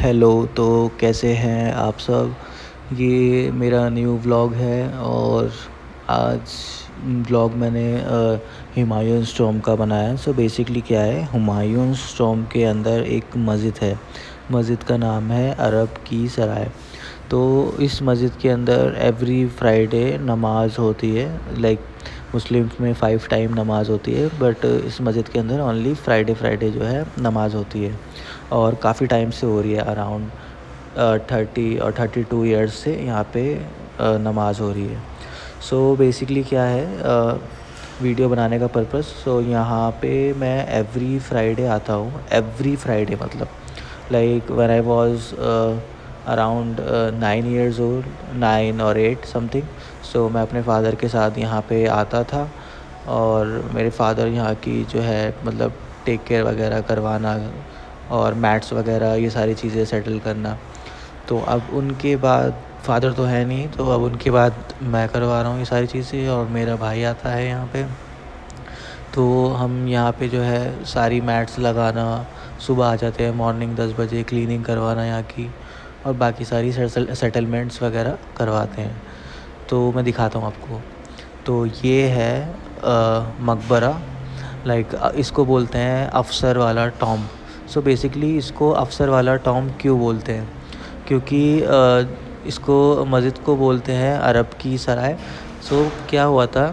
Hello. तो कैसे हैं आप सब? ये मेरा न्यू व्लॉग है और आज व्लॉग मैंने हुमायूंस टॉम्ब का बनाया है। सो बेसिकली क्या है, हुमायूंस टॉम्ब के अंदर एक मस्जिद है। मस्जिद का नाम है अरब की सराय। तो इस मस्जिद के अंदर एवरी फ्राइडे नमाज़ होती है। लाइक मुस्लिम्स में 5 टाइम नमाज़ होती है, बट इस मस्जिद के अंदर ओनली फ्राइडे जो है नमाज़ होती है। और काफ़ी टाइम से हो रही है, अराउंड 30 और 32 ईयर्स से यहाँ पे नमाज़ हो रही है। सो बेसिकली क्या है, वीडियो बनाने का पर्पस, सो यहाँ पे मैं एवरी फ्राइडे आता हूँ। एवरी फ्राइडे मतलब like when I was around 9 years old, 9 और 8 समथिंग। सो मैं अपने फ़ादर के साथ यहाँ पे आता था और मेरे फ़ादर यहाँ की जो है मतलब टेक केयर वगैरह करवाना और मैट्स वगैरह ये सारी चीज़ें सेटल करना। तो अब उनके बाद फ़ादर तो है नहीं, तो अब उनके बाद मैं करवा रहा हूँ ये सारी चीज़ें और मेरा भाई आता है यहाँ पे। तो हम यहाँ पे जो है सारी मैट्स लगाना, सुबह आ जाते हैं मॉर्निंग 10 बजे, क्लीनिंग करवाना यहाँ की और बाकी सारी सेटलमेंट्स वगैरह करवाते हैं। तो मैं दिखाता हूँ आपको। तो ये है मकबरा। लाइक इसको बोलते हैं अफसर वाला टॉम्ब। सो बेसिकली इसको अफसर वाला टॉम्ब क्यों बोलते हैं, क्योंकि इसको मस्जिद को बोलते हैं अरब की सराय। सो क्या हुआ था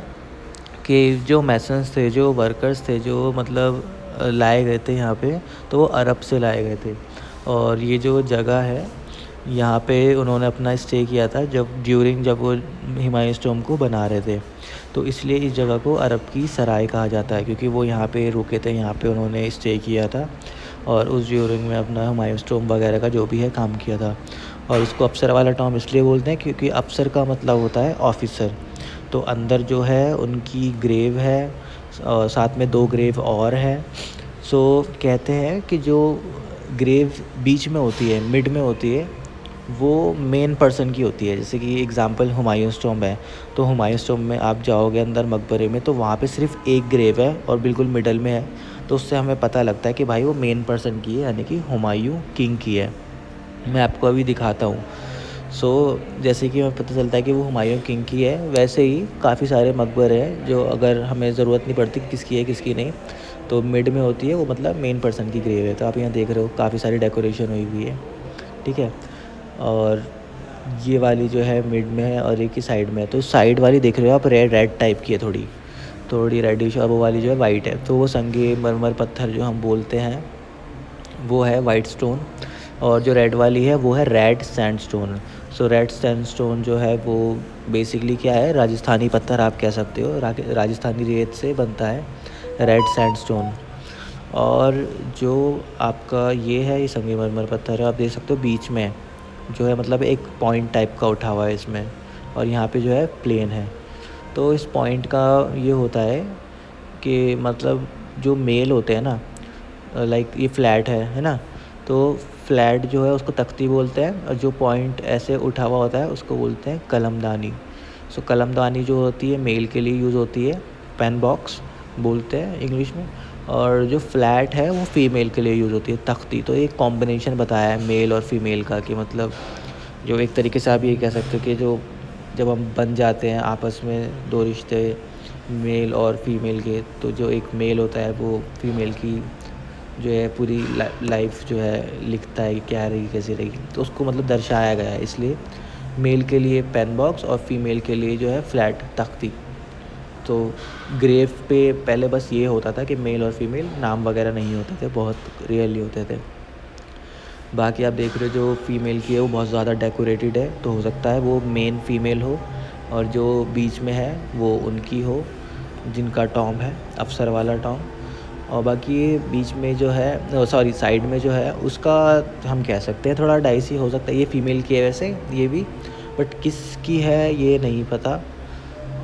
कि जो मैसन्स थे, जो वर्कर्स थे, जो मतलब लाए गए थे यहाँ पे, तो वो अरब से लाए गए थे। और ये जो जगह है यहाँ पे उन्होंने अपना स्टे किया था जब वो हुमायूं टॉम्ब को बना रहे थे। तो इसलिए इस जगह को अरब की सराय कहा जाता है, क्योंकि वो यहाँ पे रुके थे, यहाँ पे उन्होंने स्टे किया था और उस ड्यूरिंग में अपना हुमायूं टॉम्ब वगैरह का जो भी है काम किया था। और इसको अफसर वाला टॉम्ब इसलिए बोलते हैं क्योंकि अफसर का मतलब होता है ऑफिसर। तो अंदर जो है उनकी ग्रेव है और साथ में 2 ग्रेव और हैं। सो कहते हैं कि जो ग्रेव बीच में होती है, मिड में होती है, वो मेन पर्सन की होती है। जैसे कि एग्ज़ाम्पल हुमायूं टॉम्ब है, तो हुमायूं टॉम्ब में आप जाओगे अंदर मकबरे में, तो वहाँ पे सिर्फ एक ग्रेव है और बिल्कुल मिडल में है। तो उससे हमें पता लगता है कि भाई वो मेन पर्सन की है, यानी कि हुमायूं किंग की है। मैं आपको अभी दिखाता हूँ। सो जैसे कि हमें पता चलता है कि वो हुमायूं किंग की है, वैसे ही काफ़ी सारे मकबरे हैं जो अगर हमें ज़रूरत नहीं पड़ती किसकी है किसकी नहीं, तो मिड में होती है वो, मतलब मेन पर्सन की ग्रेव है। तो आप यहाँ देख रहे हो काफ़ी सारी डेकोरेशन हुई हुई है, ठीक है। और ये वाली जो है मिड में है और एक ही साइड में है। तो साइड वाली देख रहे हो आप, रेड रेड टाइप की है, थोड़ी थोड़ी रेडिश, और वो वाली जो है वाइट है। तो वो संगे मरमर पत्थर जो हम बोलते हैं वो है वाइट स्टोन, और जो रेड वाली है वो है रेड सैंडस्टोन। सो रेड सैंडस्टोन जो है वो बेसिकली क्या है, राजस्थानी पत्थर आप कह सकते हो, राजस्थानी रेत से बनता है रेड सैंडस्टोन। और जो आपका ये है, ये संगमरमर पत्थर है, आप देख सकते हो बीच में जो है मतलब एक पॉइंट टाइप का उठा हुआ है इसमें, और यहाँ पे जो है प्लेन है। तो इस पॉइंट का ये होता है कि मतलब जो मेल होते हैं ना, लाइक ये फ्लैट है ना, तो फ्लैट जो है उसको तख्ती बोलते हैं, और जो पॉइंट ऐसे उठा हुआ होता है उसको बोलते हैं कलमदानी। सो कलमदानी जो होती है मेल के लिए यूज़ होती है, पेन बॉक्स बोलते हैं इंग्लिश में। और जो फ्लैट है वो फीमेल के लिए यूज़ होती है, तख्ती। तो एक कॉम्बिनेशन बताया है मेल और फीमेल का, कि मतलब जो एक तरीके से आप ये कह सकते हो कि जो जब हम बन जाते हैं आपस में 2 रिश्ते मेल और फीमेल के, तो जो एक मेल होता है वो फीमेल की जो है पूरी लाइफ जो है लिखता है कि क्या रहेगी कैसी रहेगी, तो उसको मतलब दर्शाया गया है। इसलिए मेल के लिए पेन बॉक्स और फीमेल के लिए जो है फ्लैट तख्ती। तो ग्रेव पे पहले बस ये होता था कि मेल और फीमेल, नाम वगैरह नहीं होते थे, बहुत रियरली होते थे। बाकी आप देख रहे हो जो फीमेल की है वो बहुत ज़्यादा डेकोरेटेड है, तो हो सकता है वो मेन फीमेल हो, और जो बीच में है वो उनकी हो, जिनका टॉम्ब है अफसर वाला टॉम्ब। और बाकी ये बीच में जो है, सॉरी साइड में जो है उसका हम कह सकते हैं थोड़ा डाइसी हो सकता है। ये फीमेल की है वैसे ये भी, बट किसकी है ये नहीं पता।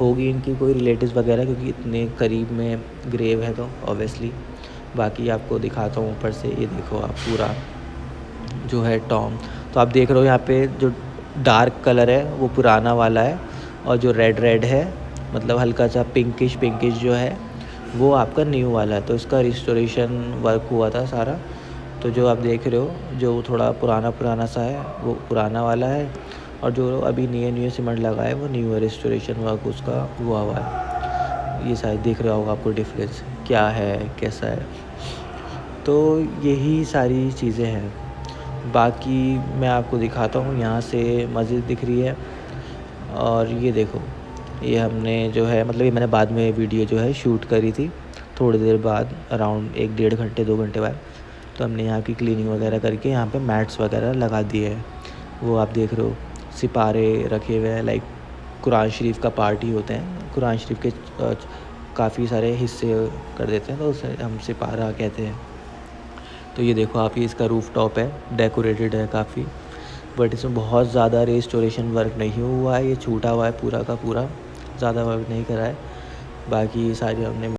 होगी इनकी कोई रिलेटिव्स वगैरह, क्योंकि इतने करीब में ग्रेव है तो ऑब्वियसली। बाकी आपको दिखाता हूँ ऊपर से, ये देखो आप पूरा जो है टॉम्ब। तो आप देख रहे हो यहाँ पे जो डार्क कलर है वो पुराना वाला है, और जो रेड रेड है मतलब हल्का सा पिंकिश पिंकिश जो है वो आपका न्यू वाला है। तो इसका रिस्टोरेशन वर्क हुआ था सारा, तो जो आप देख रहे हो जो थोड़ा पुराना सा है वो पुराना वाला है, और जो अभी न्यू सीमेंट लगा है वो न्यू रेस्टोरेशन वर्क उसका हुआ हुआ है। ये शायद दिख रहा होगा आपको डिफरेंस क्या है कैसा है। तो यही सारी चीज़ें हैं। बाकी मैं आपको दिखाता हूँ, यहाँ से मस्जिद दिख रही है, और ये देखो ये हमने जो है मतलब ये मैंने बाद में वीडियो जो है शूट करी थी थोड़ी देर बाद, अराउंड 1 डेढ़ घंटे 2 घंटे बाद। तो हमने यहाँ की क्लीनिंग वगैरह करके यहाँ पे मैट्स वगैरह लगा दिए हैं। वो आप देख रहे हो सिपारे रखे हुए हैं, लाइक कुरान शरीफ का पार्ट ही होते हैं। कुरान शरीफ के काफ़ी सारे हिस्से कर देते हैं, तो उसे हम सिपारा कहते हैं। तो ये देखो आप, ये इसका रूफ टॉप है, डेकोरेटेड है काफ़ी, बट इसमें बहुत ज़्यादा रेस्टोरेशन वर्क नहीं हुआ है, ये छूटा हुआ है पूरा का पूरा, ज़्यादा वर्क नहीं करा है। बाकी सारी हमने